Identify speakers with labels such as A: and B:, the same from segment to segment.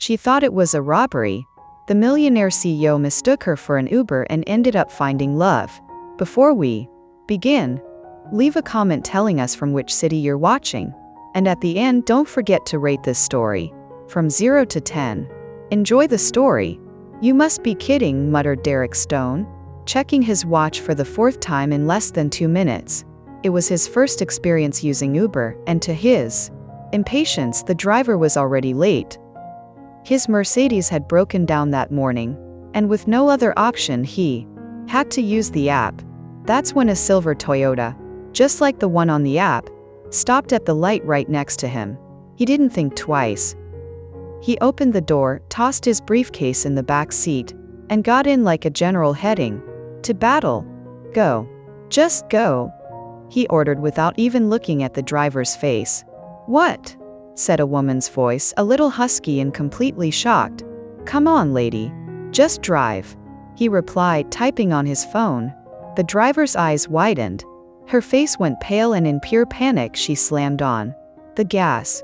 A: She thought it was a robbery. The millionaire CEO mistook her for an Uber and ended up finding love. Before we begin, leave a comment telling us from which city you're watching. And at the end, don't forget to rate this story from 0 to 10. Enjoy the story. You must be kidding, muttered Derek Stone, checking his watch for the 4th time in less than 2 minutes. It was his first experience using Uber, and to his impatience, the driver was already late. His Mercedes had broken down that morning, and with no other option, he had to use the app. That's when a silver Toyota, just like the one on the app, stopped at the light right next to him. He didn't think twice. He opened the door, tossed his briefcase in the back seat, and got in like a general heading to battle. Go. Just go, he ordered without even looking at the driver's face. What? Said a woman's voice, a little husky and completely shocked. Come on, lady. Just drive, he replied, typing on his phone. The driver's eyes widened. Her face went pale, and in pure panic she slammed on the gas.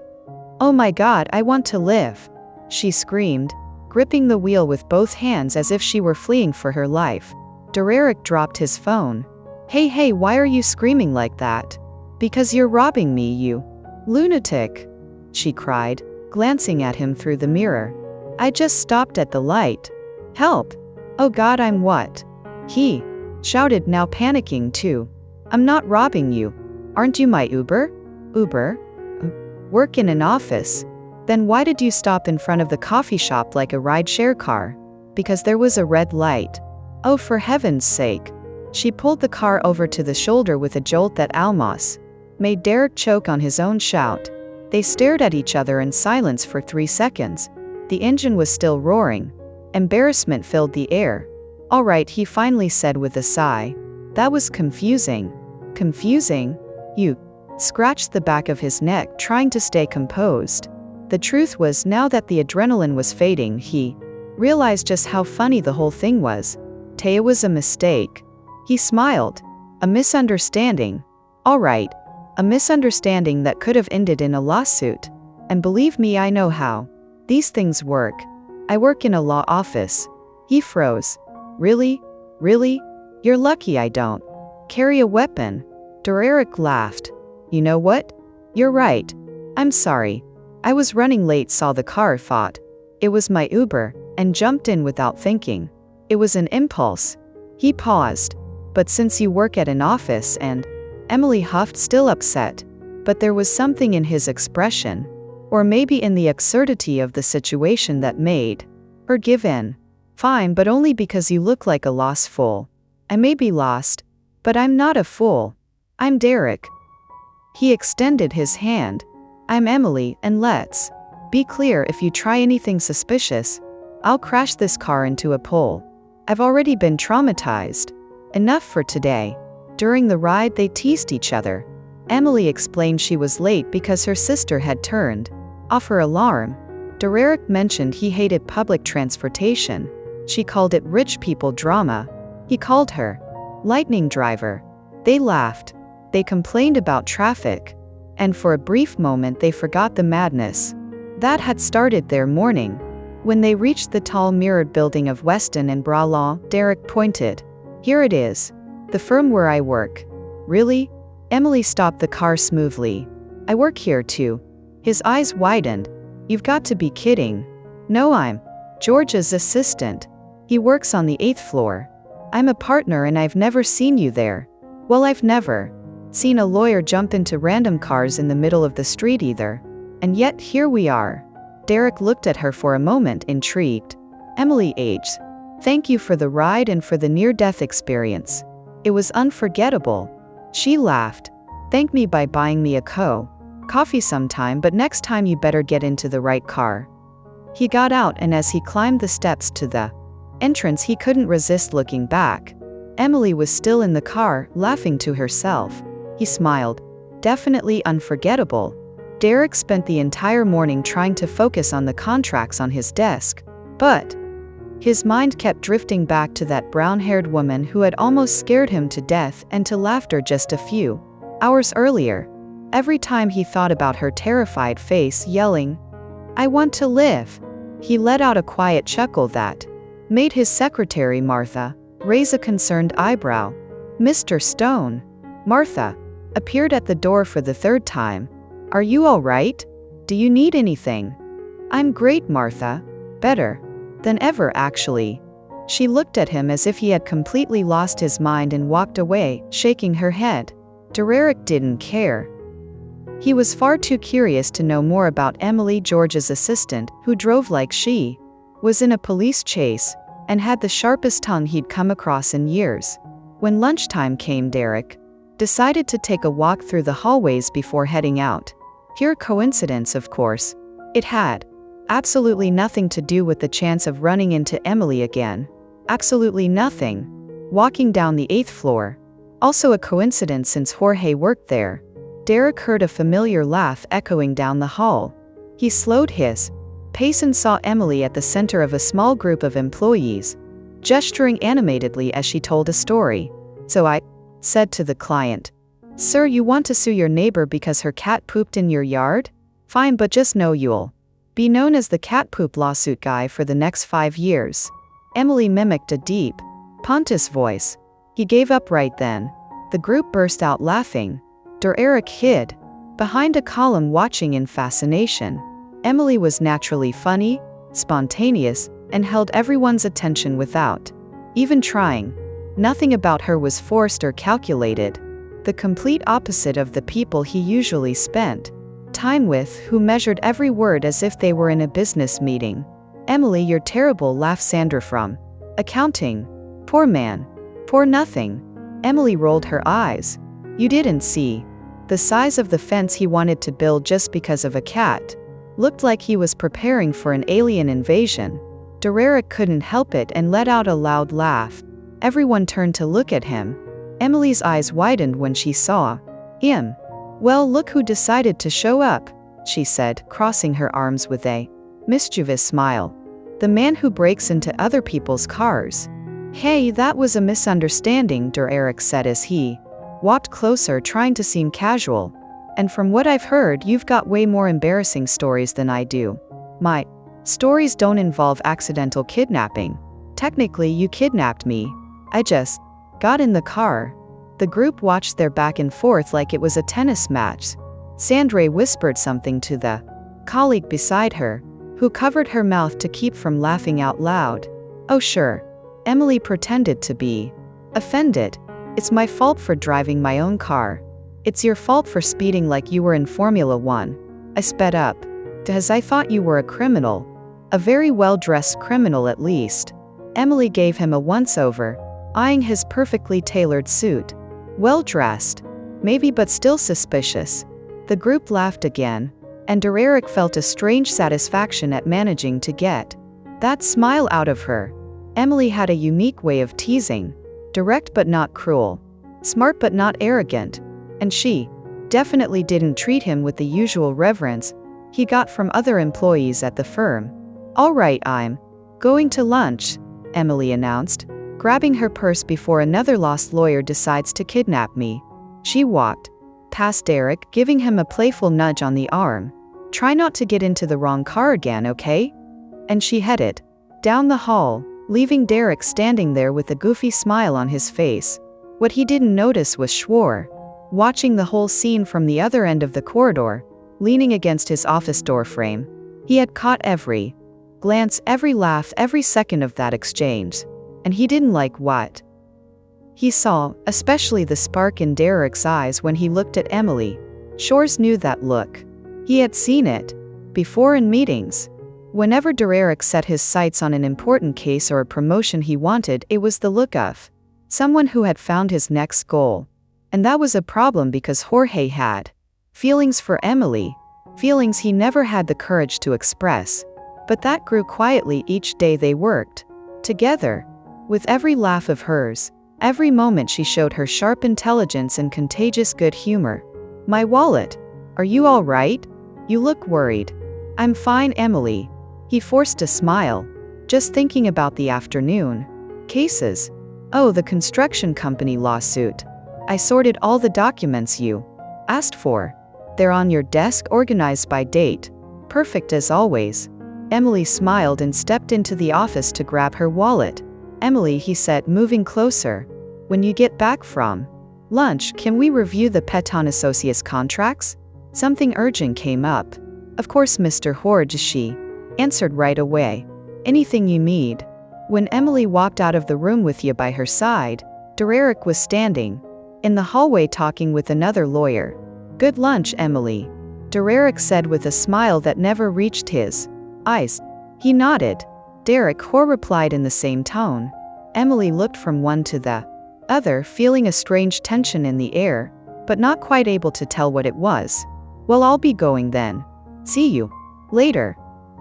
A: Oh my God, I want to live, she screamed, gripping the wheel with both hands as if she were fleeing for her life. Derek dropped his phone. Hey, why are you screaming like that? Because you're robbing me, you lunatic, she cried, glancing at him through the mirror. I just stopped at the light. Help! Oh God, I'm what? He shouted, now panicking too. I'm not robbing you. Aren't you my Uber? Uber? Work in an office. Then why did you stop in front of the coffee shop like a rideshare car? Because there was a red light. Oh, for heaven's sake. She pulled the car over to the shoulder with a jolt that almost made Derek choke on his own shout. They stared at each other in silence for 3 seconds. The engine was still roaring. Embarrassment filled the air. All right, he finally said with a sigh. That was confusing. Confusing? You scratched the back of his neck, trying to stay composed. The truth was, now that the adrenaline was fading, he realized just how funny the whole thing was. Taya was a mistake. He smiled. A misunderstanding. All right. A misunderstanding that could have ended in a lawsuit. And believe me, I know how these things work. I work in a law office. He froze. Really? Really? You're lucky I don't carry a weapon. Derek laughed. You know what? You're right. I'm sorry. I was running late, saw the car, thought it was my Uber, and jumped in without thinking. It was an impulse. He paused. But since you work at an office and Emily huffed, still upset. But there was something in his expression, or maybe in the absurdity of the situation, that made her give in. Fine, but only because you look like a lost fool. I may be lost, but I'm not a fool. I'm Derek. He extended his hand. I'm Emily, and let's be clear, if you try anything suspicious, I'll crash this car into a pole. I've already been traumatized. Enough for today. During the ride, they teased each other. Emily explained she was late because her sister had turned off her alarm. Derek mentioned he hated public transportation. She called it rich people drama. He called her lightning driver. They laughed. They complained about traffic. And for a brief moment they forgot the madness that had started their morning. When they reached the tall mirrored building of Weston and Bralaw, Derek pointed. Here it is. The firm where I work. Really? Emily stopped the car smoothly. I work here too. His eyes widened. You've got to be kidding. No, I'm George's assistant. He works on the 8th floor. I'm a partner and I've never seen you there. Well, I've never seen a lawyer jump into random cars in the middle of the street either. And yet here we are. Derek looked at her for a moment, intrigued. Emily H. Thank you for the ride and for the near-death experience. It was unforgettable. She laughed. Thank me by buying me a coffee sometime, but next time you better get into the right car. He got out, and as he climbed the steps to the entrance, he couldn't resist looking back. Emily was still in the car, laughing to herself. He smiled. Definitely unforgettable. Derek spent the entire morning trying to focus on the contracts on his desk, but his mind kept drifting back to that brown-haired woman who had almost scared him to death and to laughter just a few hours earlier. Every time he thought about her terrified face, yelling, I want to live, He let out a quiet chuckle that made his secretary, Martha, raise a concerned eyebrow. Mr. Stone. Martha appeared at the door for the third time. Are you all right? Do you need anything? I'm great, Martha. Better than ever, actually. She looked at him as if he had completely lost his mind and walked away, shaking her head. Derek didn't care. He was far too curious to know more about Emily, George's assistant, who drove like she was in a police chase and had the sharpest tongue he'd come across in years. When lunchtime came, Derek decided to take a walk through the hallways before heading out. Pure coincidence, of course. It had absolutely nothing to do with the chance of running into Emily again. Absolutely nothing. Walking down the 8th floor. Also a coincidence since Jorge worked there. Derek heard a familiar laugh echoing down the hall. He slowed his pace and saw Emily at the center of a small group of employees, gesturing animatedly as she told a story. So I said to the client, "Sir, you want to sue your neighbor because her cat pooped in your yard? Fine, but just know you'll be known as the cat poop lawsuit guy for the next 5 years." Emily mimicked a deep, pompous voice. He gave up right then. The group burst out laughing. Derek hid behind a column watching in fascination. Emily was naturally funny, spontaneous, and held everyone's attention without even trying. Nothing about her was forced or calculated. The complete opposite of the people he usually spent time with, who measured every word as if they were in a business meeting. "Emily, you're terrible," laughed Sandra from accounting. "Poor man. Poor nothing." Emily rolled her eyes. "You didn't see the size of the fence he wanted to build just because of a cat. Looked like he was preparing for an alien invasion." Derek couldn't help it and let out a loud laugh. Everyone turned to look at him. Emily's eyes widened when she saw him. "Well, look who decided to show up," she said, crossing her arms with a mischievous smile. "The man who breaks into other people's cars." "Hey, that was a misunderstanding," Derek said as he walked closer, trying to seem casual. "And from what I've heard, you've got way more embarrassing stories than I do." "My stories don't involve accidental kidnapping. Technically, you kidnapped me. I just got in the car." The group watched their back and forth like it was a tennis match. Sandra whispered something to the colleague beside her, who covered her mouth to keep from laughing out loud. "Oh sure." Emily pretended to be offended. "It's my fault for driving my own car. It's your fault for speeding like you were in Formula 1. I sped up because I thought you were a criminal. A very well-dressed criminal at least." Emily gave him a once-over, eyeing his perfectly tailored suit. "Well-dressed. Maybe, but still suspicious." The group laughed again, and Derek felt a strange satisfaction at managing to get that smile out of her. Emily had a unique way of teasing. Direct but not cruel. Smart but not arrogant. And she definitely didn't treat him with the usual reverence he got from other employees at the firm. "All right, I'm going to lunch," Emily announced, grabbing her purse before another lost lawyer decides to kidnap me. She walked past Derek, giving him a playful nudge on the arm. "Try not to get into the wrong car again, okay?" And she headed down the hall, leaving Derek standing there with a goofy smile on his face. What he didn't notice was Schwar, watching the whole scene from the other end of the corridor, leaning against his office door frame. He had caught every glance, every laugh, every second of that exchange. And he didn't like what he saw, especially the spark in Derek's eyes when he looked at Emily. Shores knew that look. He had seen it before in meetings. Whenever Derek set his sights on an important case or a promotion he wanted, it was the look of someone who had found his next goal. And that was a problem because Jorge had feelings for Emily, feelings he never had the courage to express. But that grew quietly each day they worked together. With every laugh of hers, every moment she showed her sharp intelligence and contagious good humor. "My wallet. Are you all right? You look worried." "I'm fine, Emily." He forced a smile. "Just thinking about the afternoon cases." "Oh, the construction company lawsuit. I sorted all the documents you asked for. They're on your desk, organized by date. Perfect as always." Emily smiled and stepped into the office to grab her wallet. Emily, he said, moving closer. When you get back from lunch, can we review the Peton Associates contracts? Something urgent came up. Of course, Mr. Horge, she answered right away. Anything you need. When Emily walked out of the room with you by her side, Derek was standing in the hallway talking with another lawyer. Good lunch, Emily, Derek said with a smile that never reached his eyes. He nodded. Derek Hoare replied in the same tone. Emily looked from one to the other, feeling a strange tension in the air, but not quite able to tell what it was. Well, I'll be going then. See you later.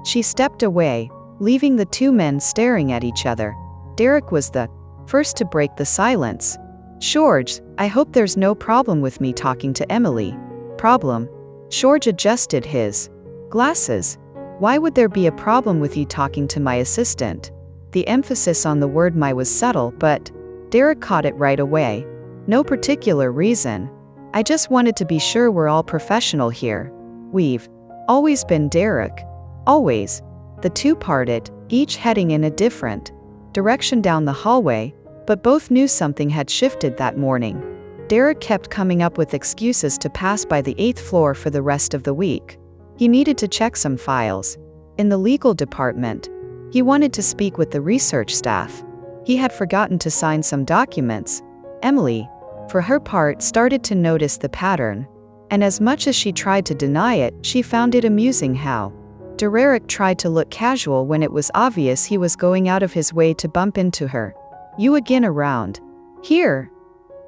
A: She stepped away, leaving the two men staring at each other. Derek was the first to break the silence. George, I hope there's no problem with me talking to Emily. Problem? George adjusted his glasses. Why would there be a problem with you talking to my assistant? The emphasis on the word my was subtle, but Derek caught it right away. No particular reason. I just wanted to be sure we're all professional here. We've always been, Derek. Always. The two parted, each heading in a different direction down the hallway, but both knew something had shifted that morning. Derek kept coming up with excuses to pass by the 8th floor for the rest of the week. He needed to check some files in the legal department. He wanted to speak with the research staff. He had forgotten to sign some documents. Emily, for her part, started to notice the pattern, and as much as she tried to deny it, she found it amusing how Derek tried to look casual when it was obvious he was going out of his way to bump into her. You again around here?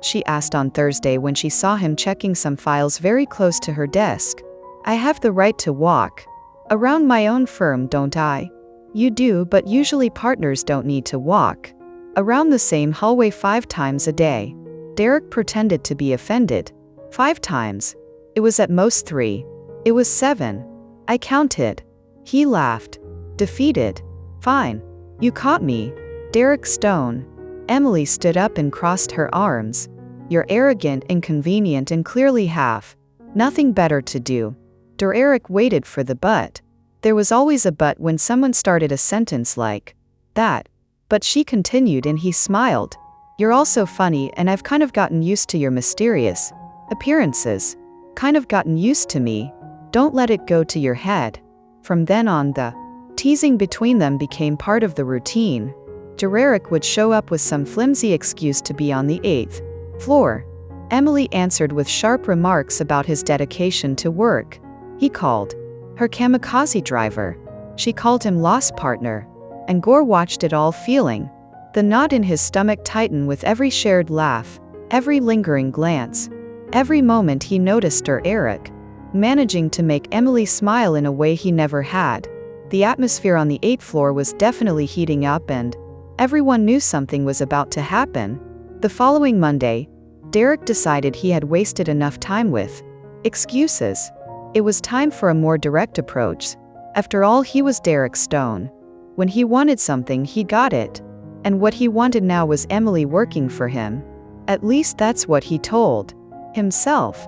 A: She asked on Thursday when she saw him checking some files very close to her desk. I have the right to walk around my own firm, don't I? You do, but usually partners don't need to walk around the same hallway 5 times a day. Derek pretended to be offended. 5 times. It was at most 3. It was 7. I counted. He laughed. Defeated. Fine. You caught me. Derek Stone. Emily stood up and crossed her arms. You're arrogant, inconvenient, and clearly have nothing better to do. Derek waited for the but. There was always a but when someone started a sentence like that. But she continued and he smiled. You're also funny, and I've kind of gotten used to your mysterious appearances. Kind of gotten used to me. Don't let it go to your head. From then on, the teasing between them became part of the routine. Derek would show up with some flimsy excuse to be on the 8th floor. Emily answered with sharp remarks about his dedication to work. He called her kamikaze driver. She called him lost partner. And Gore watched it all, feeling the knot in his stomach tighten with every shared laugh, every lingering glance. Every moment he noticed Eric managing to make Emily smile in a way he never had. The atmosphere on the 8th floor was definitely heating up, and everyone knew something was about to happen. The following Monday, Derek decided he had wasted enough time with excuses. It was time for a more direct approach. After all, he was Derek Stone. When he wanted something, he got it. And what he wanted now was Emily working for him. At least that's what he told himself.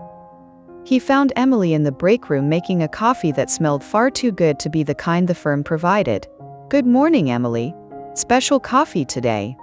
A: He found Emily in the break room making a coffee that smelled far too good to be the kind the firm provided. Good morning, Emily. Special coffee today.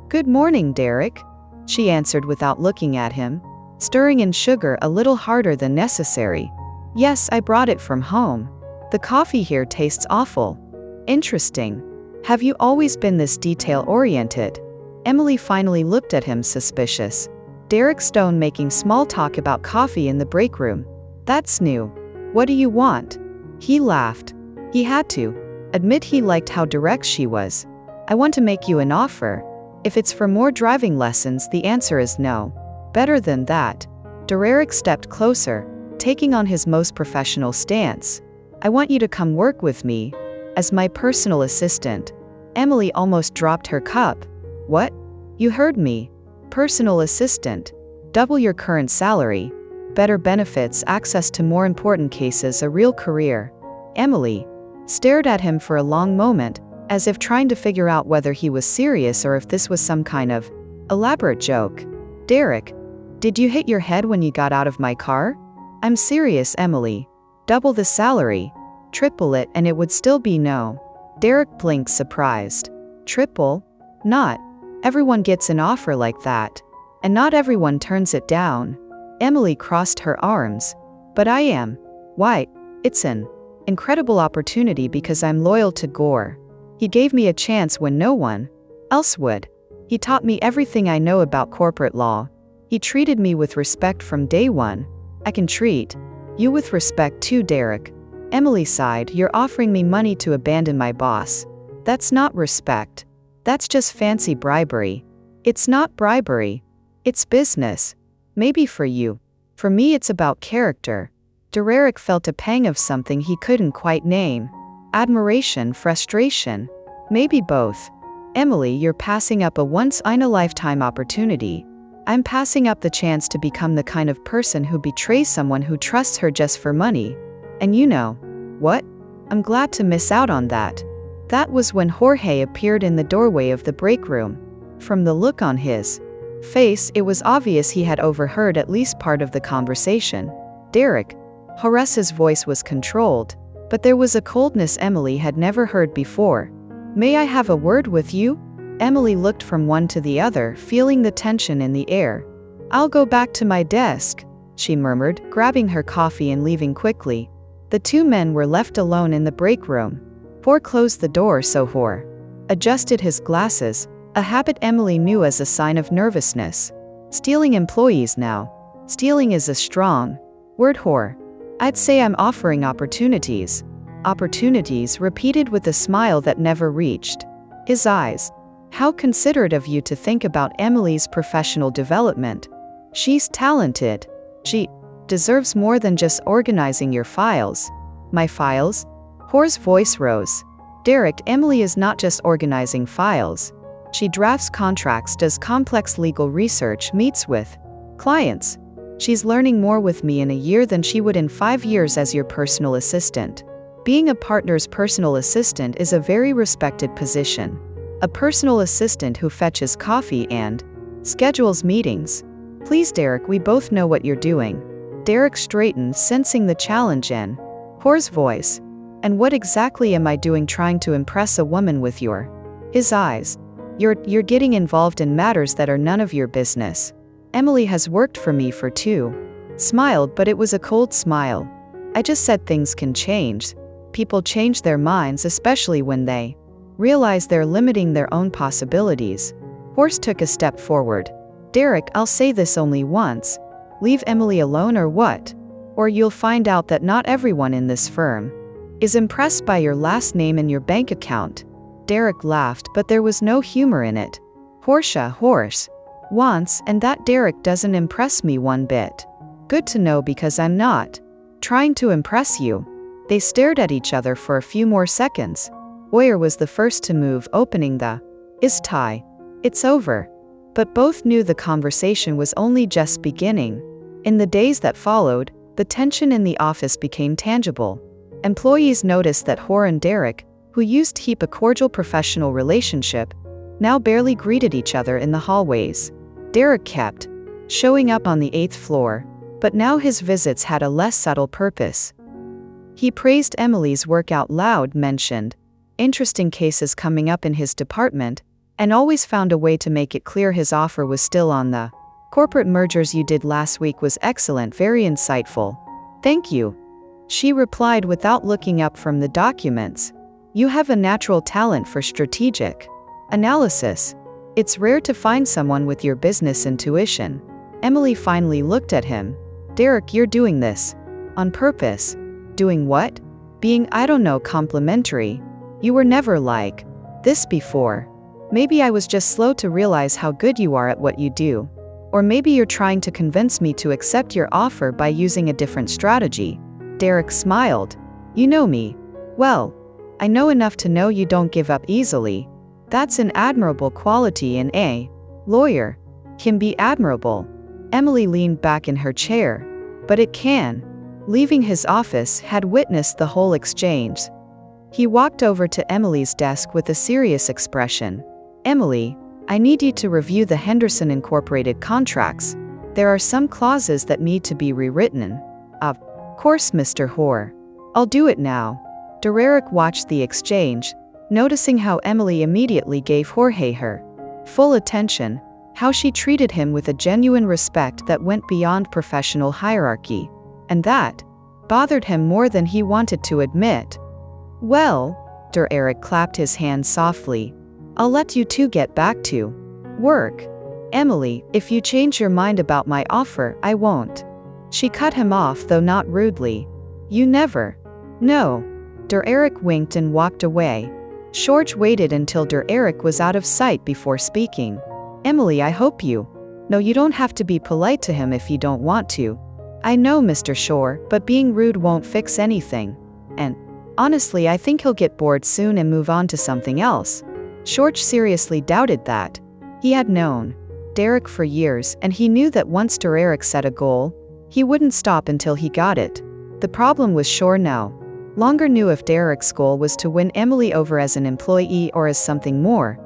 A: Good morning, Derek, she answered without looking at him, stirring in sugar a little harder than necessary. Yes, I brought it from home. The coffee here tastes awful. Interesting. Have you always been this detail-oriented? Emily finally looked at him, suspicious. Derek Stone making small talk about coffee in the break room. That's new. What do you want? He laughed. He had to admit he liked how direct she was. I want to make you an offer. If it's for more driving lessons, the answer is no. Better than that. Derek stepped closer, taking on his most professional stance. I want you to come work with me as my personal assistant. Emily almost dropped her cup. What? You heard me. Personal assistant. Double your current salary. Better benefits, access to more important cases, a real career. Emily stared at him for a long moment, as if trying to figure out whether he was serious or if this was some kind of elaborate joke. Derek, did you hit your head when you got out of my car? I'm serious, Emily. Double the salary. Triple it and it would still be no. Derek blinked, surprised. Triple? Not everyone gets an offer like that. And not everyone turns it down. Emily crossed her arms. But I am. Why, it's an incredible opportunity because I'm loyal to Gore. He gave me a chance when no one else would. He taught me everything I know about corporate law. He treated me with respect from day one. I can treat you with respect too, Derek. Emily sighed. You're offering me money to abandon my boss. That's not respect. That's just fancy bribery. It's not bribery. It's business. Maybe for you. For me it's about character. Derek felt a pang of something he couldn't quite name. Admiration, frustration. Maybe both. Emily, you're passing up a once-in-a-lifetime opportunity. I'm passing up the chance to become the kind of person who betrays someone who trusts her just for money. And you know what? I'm glad to miss out on that. That was when Jorge appeared in the doorway of the break room. From the look on his face, it was obvious he had overheard at least part of the conversation. Derek. Horace's voice was controlled, but there was a coldness Emily had never heard before. May I have a word with you? Emily looked from one to the other, feeling the tension in the air. I'll go back to my desk, she murmured, grabbing her coffee and leaving quickly. The two men were left alone in the break room. Hor closed the door so Hor adjusted his glasses, a habit Emily knew as a sign of nervousness. Stealing employees now. Stealing is a strong word, Hor. I'd say I'm offering opportunities. Opportunities, repeated with a smile that never reached his eyes. How considerate of you to think about Emily's professional development. She's talented. She deserves more than just organizing your files. My files? Hor's voice rose. Derek, Emily is not just organizing files. She drafts contracts, does complex legal research, meets with clients. She's learning more with me in a year than she would in 5 years as your personal assistant. Being a partner's personal assistant is a very respected position. A personal assistant who fetches coffee and schedules meetings. Please, Derek, we both know what you're doing. Derek straightened, sensing the challenge in Hor's voice. And what exactly am I doing trying to impress a woman with his eyes? You're getting involved in matters that are none of your business. Emily has worked for me for 2. Smiled, but it was a cold smile. I just said things can change. People change their minds, especially when they realize they're limiting their own possibilities. Horst took a step forward. Derek, I'll say this only once. Leave Emily alone or what? Or you'll find out that not everyone in this firm is impressed by your last name and your bank account. Derek laughed, but there was no humor in it. Horse. Once, and that Derek doesn't impress me one bit. Good to know because I'm not trying to impress you. They stared at each other for a few more seconds. Oyer was the first to move, opening the tie. It's over. But both knew the conversation was only just beginning. In the days that followed, the tension in the office became tangible. Employees noticed that Hor and Derek, who used to keep a cordial professional relationship, now barely greeted each other in the hallways. Derek kept showing up on the 8th floor, but now his visits had a less subtle purpose. He praised Emily's work out loud, mentioned interesting cases coming up in his department, and always found a way to make it clear his offer was still on the corporate mergers you did last week was excellent, very insightful. Thank you, she replied without looking up from the documents. You have a natural talent for strategic analysis. It's rare to find someone with your business intuition. Emily finally looked at him. Derek, you're doing this on purpose. Doing what? Being, I don't know, complimentary. You were never like this before. Maybe I was just slow to realize how good you are at what you do. Or maybe you're trying to convince me to accept your offer by using a different strategy. Derek smiled. You know me well. I know enough to know you don't give up easily. That's an admirable quality in a lawyer. Can be admirable. Emily leaned back in her chair. But it can. Leaving his office, had witnessed the whole exchange. He walked over to Emily's desk with a serious expression. Emily, I need you to review the Henderson Incorporated contracts. There are some clauses that need to be rewritten. Of course, Mr. Hor. I'll do it now. Derek watched the exchange, noticing how Emily immediately gave Jorge her full attention, how she treated him with a genuine respect that went beyond professional hierarchy, and that bothered him more than he wanted to admit. "Well," Eric clapped his hands softly, "I'll let you two get back to work. Emily, if you change your mind about my offer, I won't." She cut him off, though not rudely. "You never." "No." Eric winked and walked away. George waited until Eric was out of sight before speaking. "Emily, I hope you. No, you don't have to be polite to him if you don't want to. I know, Mr. Shore, but being rude won't fix anything. And honestly, I think he'll get bored soon and move on to something else." George seriously doubted that. He had known Derek for years, and he knew that once Eric set a goal, he wouldn't stop until he got it. The problem was Shore no longer knew if Derek's goal was to win Emily over as an employee or as something more,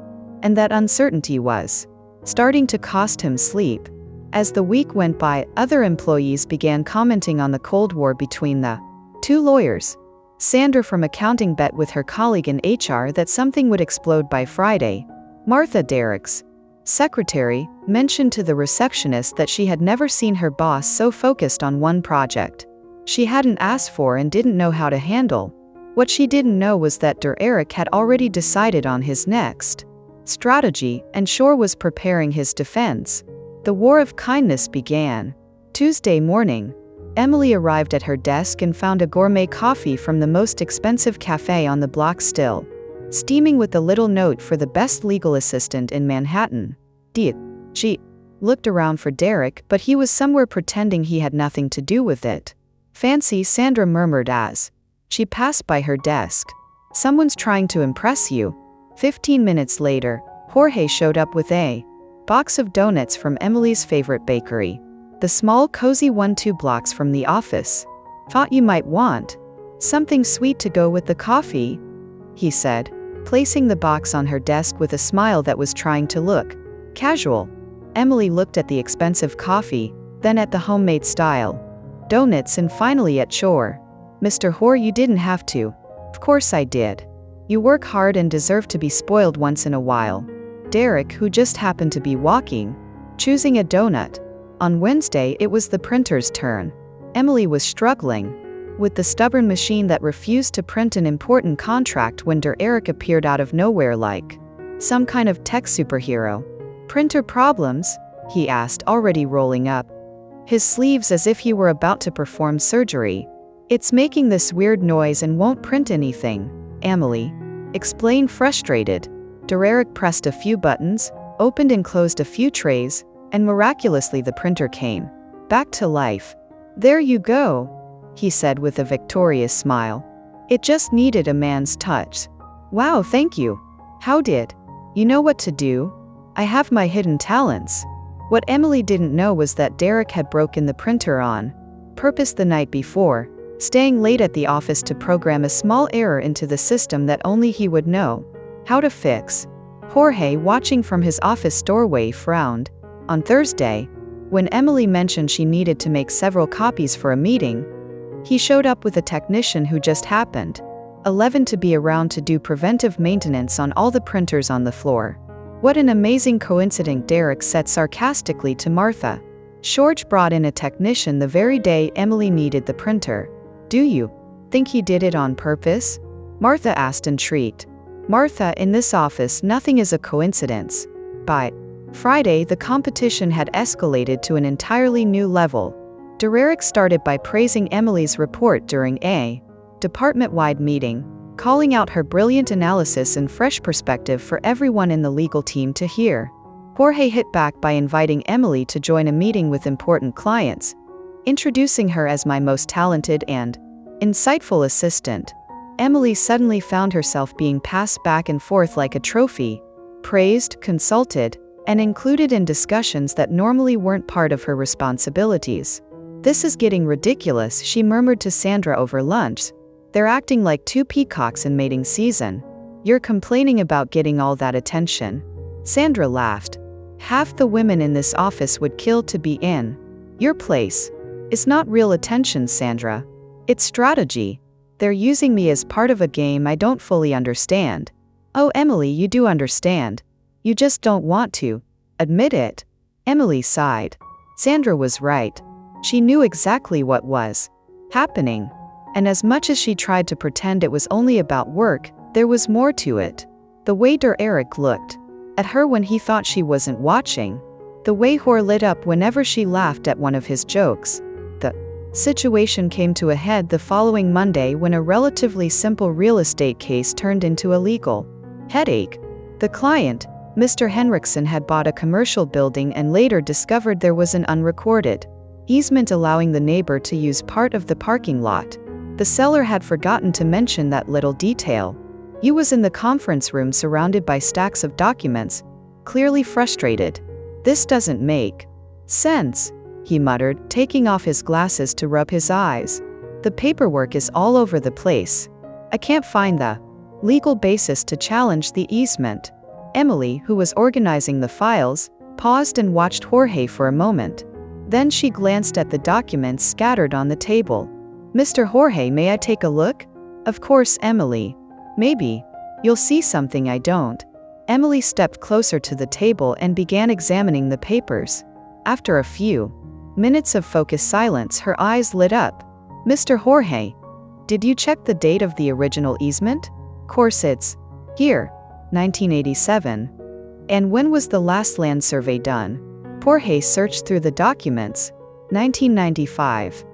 A: and that uncertainty was starting to cost him sleep. As the week went by, other employees began commenting on the Cold War between the two lawyers. Sandra from accounting bet with her colleague in HR that something would explode by Friday. Martha, Derek's secretary, mentioned to the receptionist that she had never seen her boss so focused on one project she hadn't asked for and didn't know how to handle. What she didn't know was that Eric had already decided on his next strategy, and Shore was preparing his defense. The war of kindness began. Tuesday morning, Emily arrived at her desk and found a gourmet coffee from the most expensive cafe on the block, still steaming, with a little note for the best legal assistant in Manhattan. She looked around for Derek, but he was somewhere pretending he had nothing to do with it. "Fancy," Sandra murmured as she passed by her desk. "Someone's trying to impress you." 15 minutes later, Jorge showed up with a box of donuts from Emily's favorite bakery. The small, cozy one 2 blocks from the office. "Thought you might want something sweet to go with the coffee," he said, placing the box on her desk with a smile that was trying to look casual. Emily looked at the expensive coffee, then at the homemade style donuts, and finally at Shore. "Mr. Hoare, you didn't have to." "Of course I did. You work hard and deserve to be spoiled once in a while." Derek, who just happened to be walking, choosing a donut. On Wednesday, it was the printer's turn. Emily was struggling with the stubborn machine that refused to print an important contract when Eric appeared out of nowhere like some kind of tech superhero. "Printer problems?" he asked, already rolling up his sleeves as if he were about to perform surgery. "It's making this weird noise and won't print anything," Emily explained, frustrated. Eric pressed a few buttons, opened and closed a few trays, and miraculously the printer came back to life. "There you go," he said with a victorious smile. "It just needed a man's touch." "Wow, thank you. How did you know what to do?" "I have my hidden talents." What Emily didn't know was that Derek had broken the printer on purpose the night before, staying late at the office to program a small error into the system that only he would know how to fix. Jorge, watching from his office doorway, frowned. On Thursday, when Emily mentioned she needed to make several copies for a meeting, he showed up with a technician who just happened 11 to be around to do preventive maintenance on all the printers on the floor. "What an amazing coincidence," Derek said sarcastically to Martha. "George brought in a technician the very day Emily needed the printer." "Do you think he did it on purpose?" Martha asked, intrigued. "Martha, in this office nothing is a coincidence." By Friday, the competition had escalated to an entirely new level. Derek started by praising Emily's report during a department-wide meeting, calling out her brilliant analysis and fresh perspective for everyone in the legal team to hear. Jorge hit back by inviting Emily to join a meeting with important clients, introducing her as my most talented and insightful assistant. Emily suddenly found herself being passed back and forth like a trophy, praised, consulted, and included in discussions that normally weren't part of her responsibilities. "This is getting ridiculous," she murmured to Sandra over lunch. "They're acting like 2 peacocks in mating season. You're complaining about getting all that attention." Sandra laughed. "Half the women in this office would kill to be in your place." "It's not real attention, Sandra. It's strategy. They're using me as part of a game I don't fully understand." Oh, Emily, you do understand. You just don't want to admit it. Emily sighed. Sandra was right. She knew exactly what was happening. And as much as she tried to pretend it was only about work, there was more to it. The way Eric looked at her when he thought she wasn't watching. The way Hor lit up whenever she laughed at one of his jokes. The situation came to a head the following Monday when a relatively simple real estate case turned into a legal headache. The client, Mr. Henriksen, had bought a commercial building and later discovered there was an unrecorded easement allowing the neighbor to use part of the parking lot. The seller had forgotten to mention that little detail. He was in the conference room surrounded by stacks of documents, clearly frustrated. This doesn't make sense, he muttered, taking off his glasses to rub his eyes. The paperwork is all over the place. I can't find the legal basis to challenge the easement. Emily, who was organizing the files, paused and watched Jorge for a moment. Then she glanced at the documents scattered on the table. Mr. Jorge, may I take a look? Of course, Emily. Maybe you'll see something I don't. Emily stepped closer to the table and began examining the papers. After a few minutes of focused silence, her eyes lit up. Mr. Jorge, did you check the date of the original easement? Course it's here, 1987. And when was the last land survey done? Jorge searched through the documents. 1995.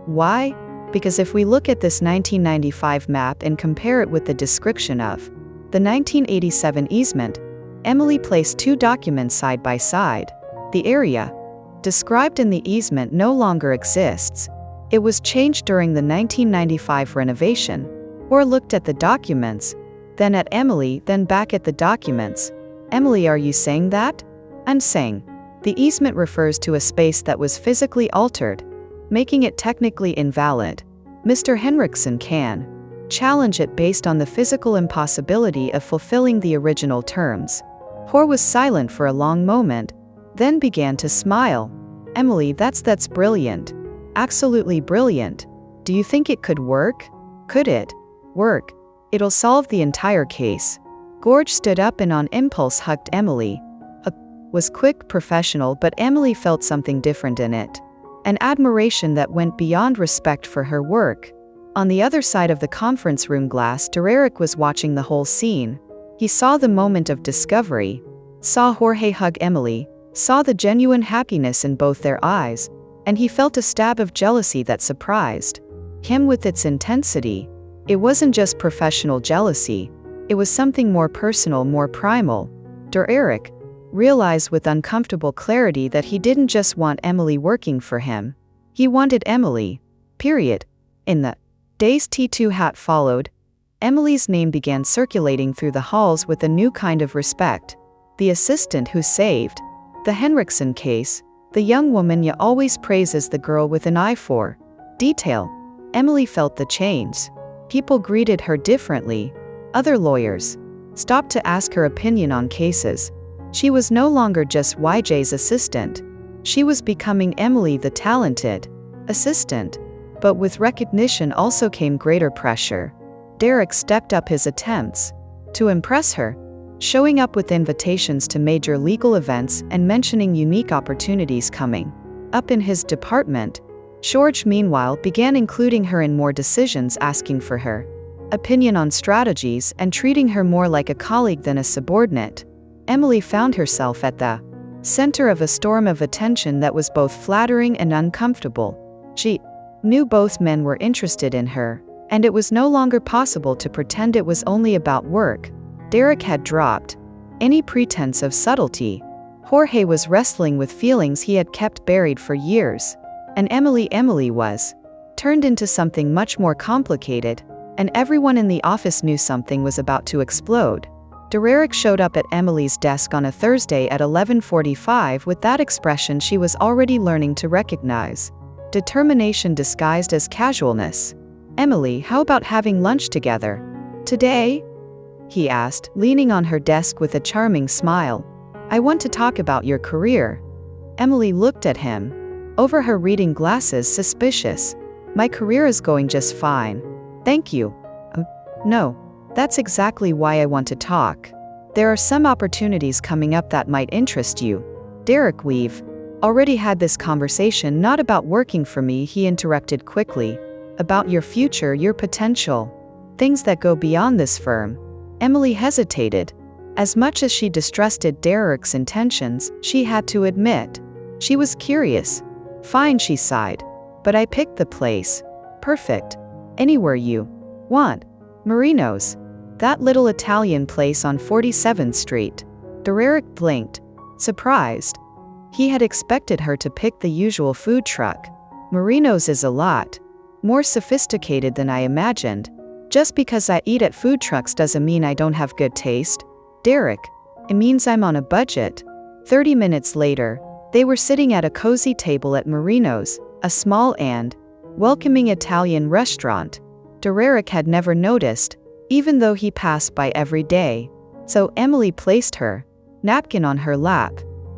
A: Why? Because if we look at this 1995 map and compare it with the description of the 1987 easement, Emily placed two documents side by side. The area described in the easement no longer exists. It was changed during the 1995 renovation. Or looked at the documents, then at Emily, then back at the documents. Emily, are you saying that? I'm saying the easement refers to a space that was physically altered, making it technically invalid. Mr. Henriksen can challenge it based on the physical impossibility of fulfilling the original terms. Hor was silent for a long moment, then began to smile. Emily, that's brilliant. Absolutely brilliant. Do you think it could work? Could it work? It'll solve the entire case. George stood up and on impulse hugged Emily. Was quick, professional, but Emily felt something different in it. An admiration that went beyond respect for her work. On the other side of the conference room glass, Eric was watching the whole scene. He saw the moment of discovery, saw Jorge hug Emily, saw the genuine happiness in both their eyes, and he felt a stab of jealousy that surprised him with its intensity. It wasn't just professional jealousy, it was something more personal, more primal. Eric realized with uncomfortable clarity that he didn't just want Emily working for him. He wanted Emily. Period. In the days T2 hat followed, Emily's name began circulating through the halls with a new kind of respect. The assistant who saved the Henriksen case, the young woman you always praise as the girl with an eye for detail. Emily felt the change. People greeted her differently. Other lawyers stopped to ask her opinion on cases. She was no longer just YJ's assistant. She was becoming Emily, the talented assistant. But with recognition also came greater pressure. Derek stepped up his attempts to impress her, showing up with invitations to major legal events and mentioning unique opportunities coming up in his department. George, meanwhile, began including her in more decisions, asking for her opinion on strategies and treating her more like a colleague than a subordinate. Emily found herself at the center of a storm of attention that was both flattering and uncomfortable. She knew both men were interested in her, and it was no longer possible to pretend it was only about work. Derek had dropped any pretense of subtlety. Jorge was wrestling with feelings he had kept buried for years. And Emily was turned into something much more complicated, and everyone in the office knew something was about to explode. Derek showed up at Emily's desk on a Thursday at 11:45 with that expression she was already learning to recognize. Determination disguised as casualness. Emily, how about having lunch together today? He asked, leaning on her desk with a charming smile. I want to talk about your career. Emily looked at him over her reading glasses, suspicious. My career is going just fine. Thank you. No. That's exactly why I want to talk. There are some opportunities coming up that might interest you. Derek, we've already had this conversation, not about working for me, he interrupted quickly. About your future, your potential. Things that go beyond this firm. Emily hesitated. As much as she distrusted Derek's intentions, she had to admit. She was curious. Fine, she sighed. But I picked the place. Perfect. Anywhere you want. Marino's. That little Italian place on 47th Street. Derek blinked. Surprised. He had expected her to pick the usual food truck. Marino's is a lot more sophisticated than I imagined. Just because I eat at food trucks doesn't mean I don't have good taste. Derek, it means I'm on a budget. 30 minutes later, they were sitting at a cozy table at Marino's, a small and welcoming Italian restaurant. Derek had never noticed, even though he passed by every day. So Emily placed her napkin on her lap.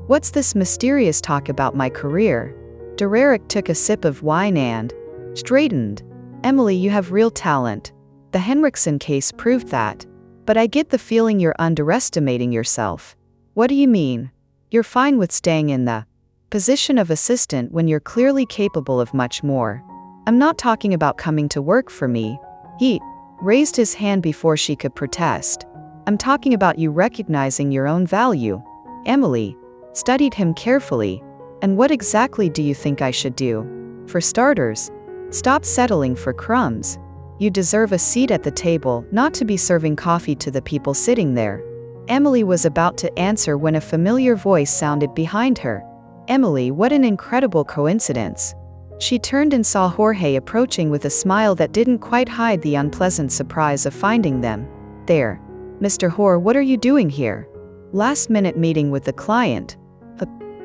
A: What's this mysterious talk about my career? Derek took a sip of wine and straightened. Emily, you have real talent. The Henriksen case proved that. But I get the feeling you're underestimating yourself. What do you mean? You're fine with staying in the position of assistant when you're clearly capable of much more. I'm not talking about coming to work for me. He raised his hand before she could protest. I'm talking about you recognizing your own value. Emily studied him carefully. And what exactly do you think I should do? For starters, stop settling for crumbs. You deserve a seat at the table, not to be serving coffee to the people sitting there. Emily was about to answer when a familiar voice sounded behind her. Emily, what an incredible coincidence. She turned and saw Jorge approaching with a smile that didn't quite hide the unpleasant surprise of finding them there. Mr. Hoare, what are you doing here? Last-minute meeting with the client.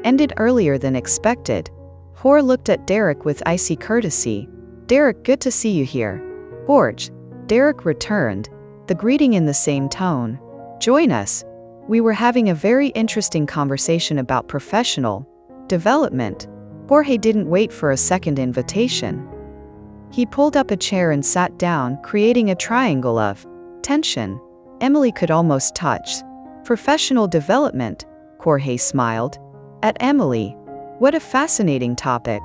A: Ended earlier than expected. Hoare looked at Derek with icy courtesy. Derek, good to see you here. George. Derek returned, the greeting in the same tone. Join us. We were having a very interesting conversation about professional development. Jorge didn't wait for a second invitation. He pulled up a chair and sat down, creating a triangle of tension. Emily could almost touch. Professional development, Jorge smiled. At Emily. What a fascinating topic.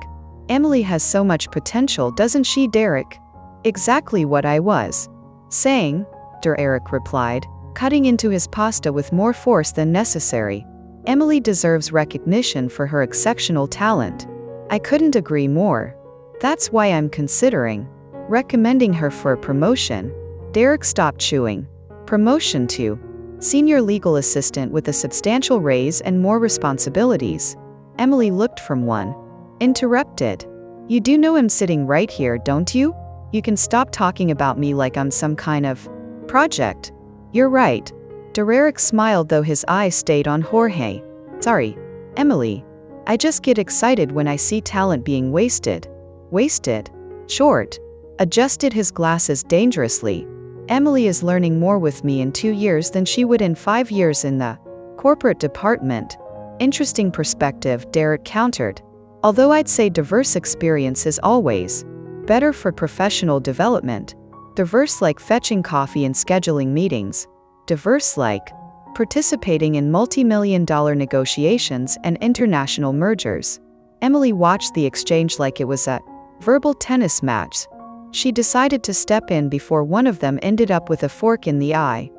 A: Emily has so much potential, doesn't she, Derek? Exactly what I was saying, Derek replied, cutting into his pasta with more force than necessary. Emily deserves recognition for her exceptional talent. I couldn't agree more. That's why I'm considering recommending her for a promotion. Derek stopped chewing. Promotion to senior legal assistant with a substantial raise and more responsibilities. Emily looked from one. Interrupted. You do know I'm sitting right here, don't you? You can stop talking about me like I'm some kind of project. You're right. Derek smiled, though his eyes stayed on Jorge. Sorry, Emily. I just get excited when I see talent being wasted. Wasted? Short adjusted his glasses dangerously. Emily is learning more with me in 2 years than she would in 5 years in the corporate department. Interesting perspective, Derek countered. Although I'd say diverse experience is always better for professional development. Diverse like fetching coffee and scheduling meetings. Diverse like participating in multi-million-dollar negotiations and international mergers. Emily watched the exchange like it was a verbal tennis match. She decided to step in before one of them ended up with a fork in the eye.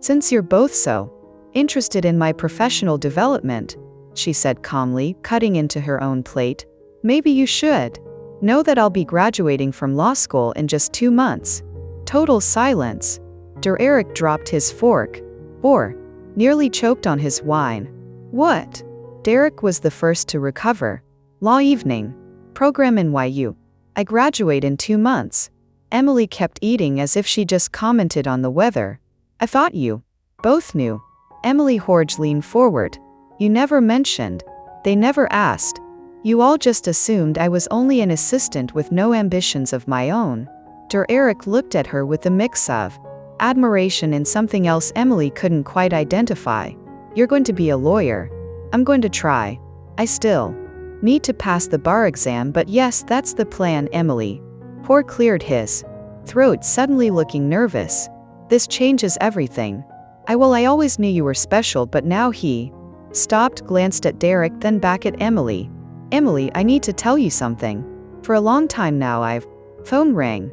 A: Since you're both so interested in my professional development, she said calmly, cutting into her own plate, maybe you should know that I'll be graduating from law school in just 2 months. Total silence. Derek dropped his fork, or nearly choked on his wine. What? Derek was the first to recover. Law evening. Program NYU. I graduate in 2 months. Emily kept eating as if she just commented on the weather. I thought you both knew. Emily Horge leaned forward. You never mentioned. They never asked. You all just assumed I was only an assistant with no ambitions of my own. Derek looked at her with a mix of admiration and something else Emily couldn't quite identify. You're going to be a lawyer. I'm going to try. I still need to pass the bar exam, but yes, that's the plan, Emily. Hoare cleared his throat, suddenly looking nervous. This changes everything. I always knew you were special, but now he stopped, glanced at Derek, then back at Emily. Emily, I need to tell you something. For a long time now phone rang.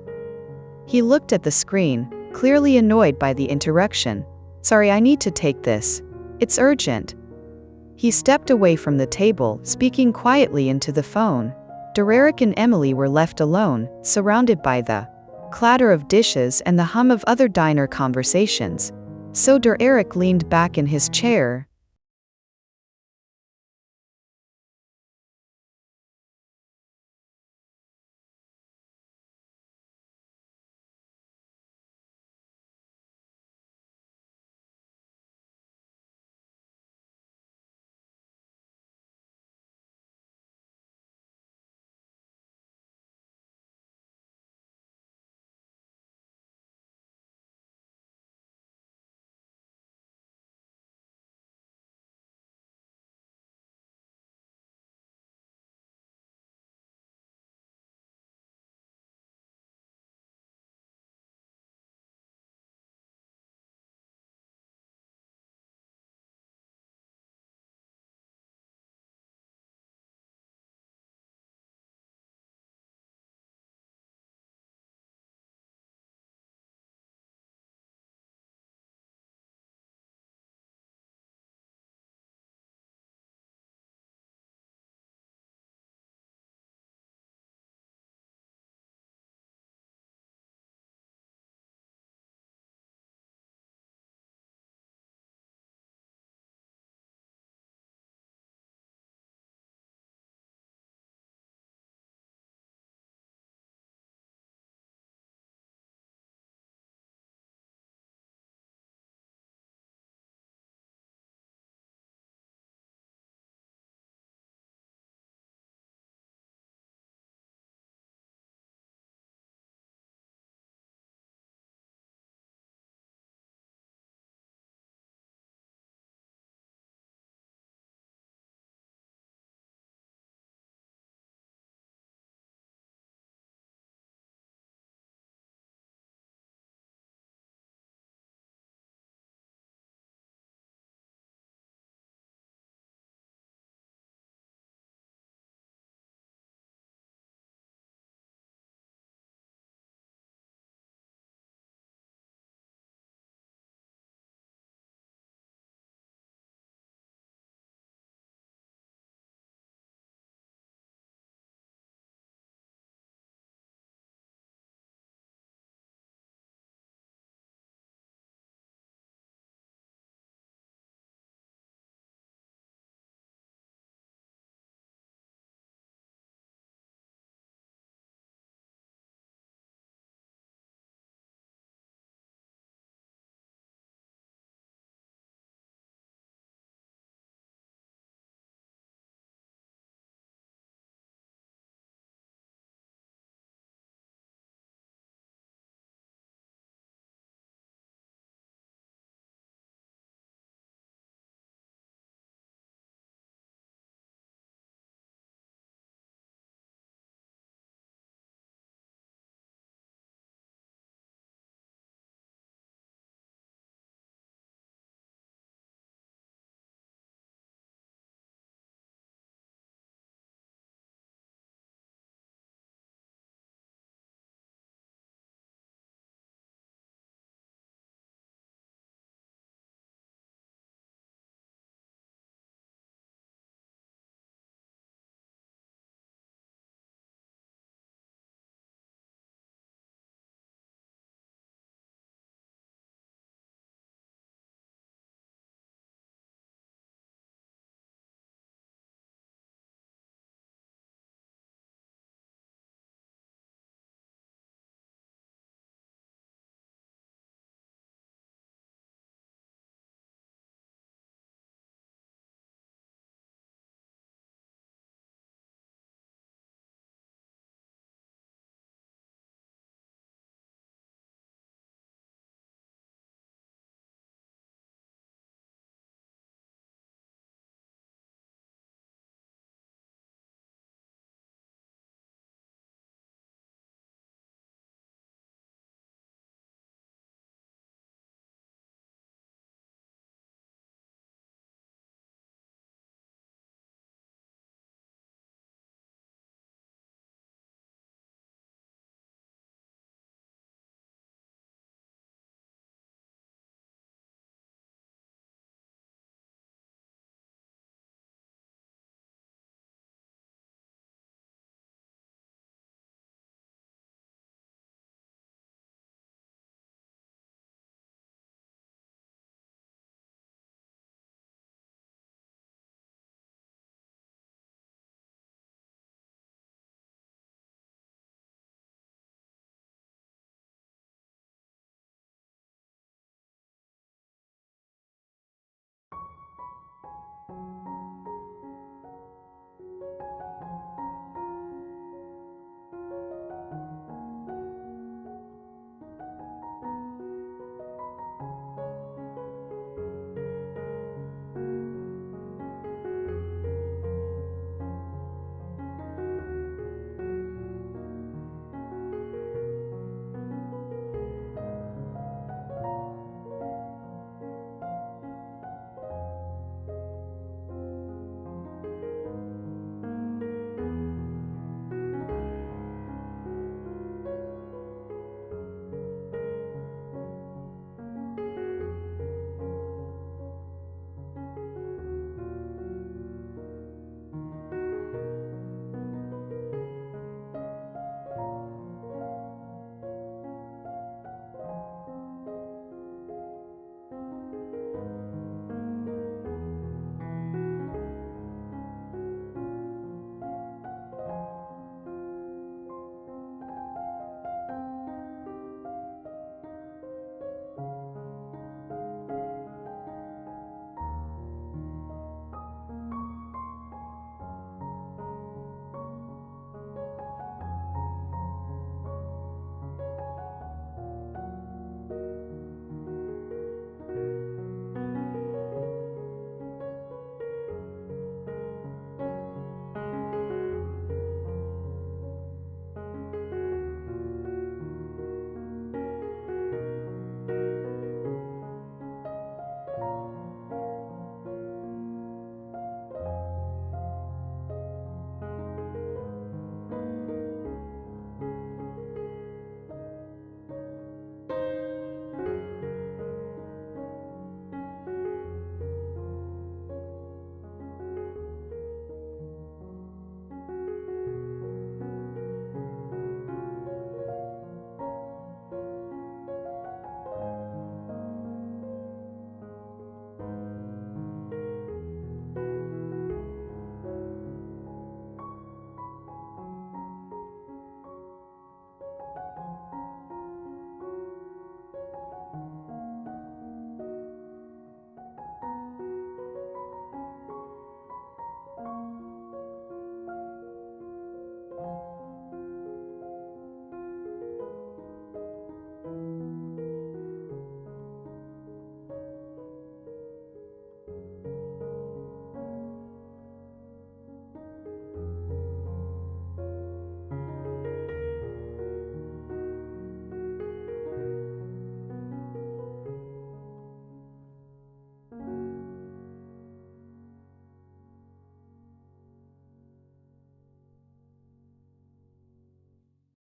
A: He looked at the screen, clearly annoyed by the interruption. Sorry, I need to take this. It's urgent. He stepped away from the table, speaking quietly into the phone. Derek and Emily were left alone, surrounded by the clatter of dishes and the hum of other diner conversations. So Derek leaned back in his chair,